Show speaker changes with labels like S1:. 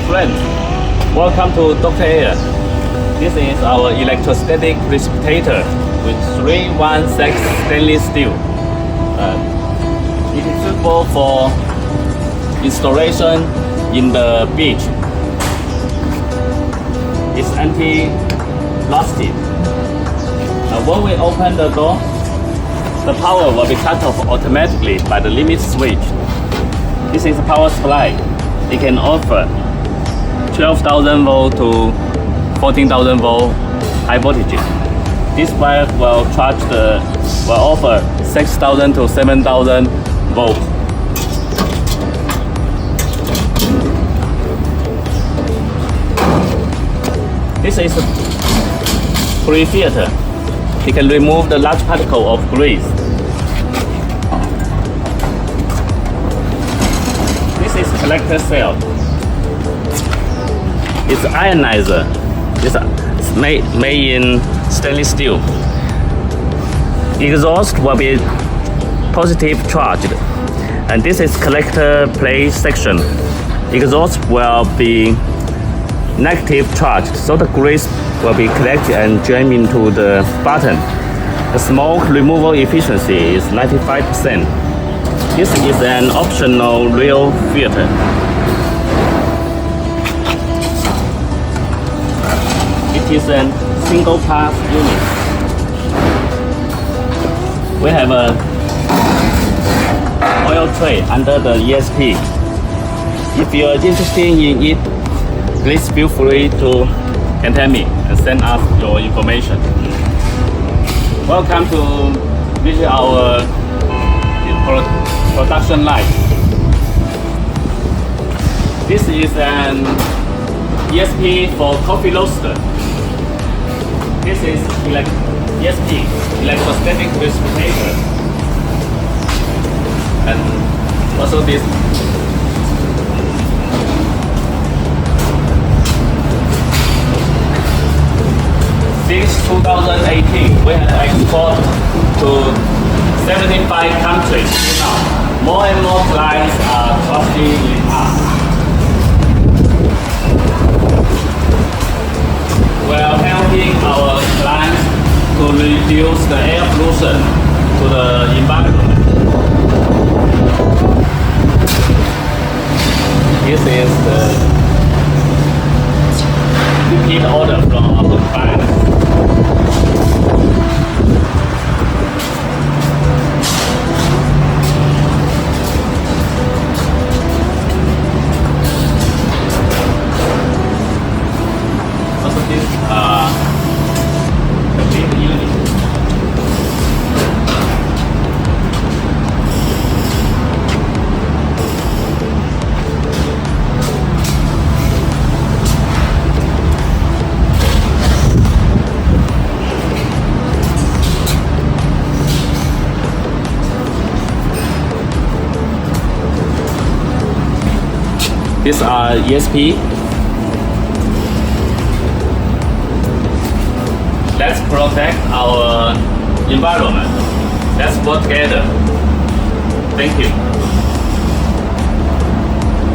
S1: friends, welcome to Dr. AIRE. This is our electrostatic precipitator with 316 stainless steel. It is suitable for installation in the beach. It's anti-rusted. When we open the door, the power will be cut off automatically by the limit switch. This is a power supply. It can offer 12,000 volt to 14,000 volt high voltage. This wire will offer 6,000 to 7,000 volt. This is a Precipitator. It can remove the large particle of grease. This is collector cell. It's ionizer. It's made in stainless steel. Exhaust will be positive charged, and this is collector plate section. Exhaust will be negative charged, so the grease will be collected and jammed into the button. The smoke removal efficiency is 95%. This is an optional rear filter. It is a single pass unit. We have a oil tray under the ESP. If you are interested in it, please feel free to contact me and send us your information. Welcome to visit our production line. This is an ESP for coffee roaster. This is ESP, Electrostatic Precipitator. And also this. Since 2018, we have exported to 75 countries. Now, more and more clients are trusting in us. We are helping our clients to reduce the air pollution to the environment. This is the repeat order from our clients. These are ESP. Let's protect our environment. Let's work together. Thank you.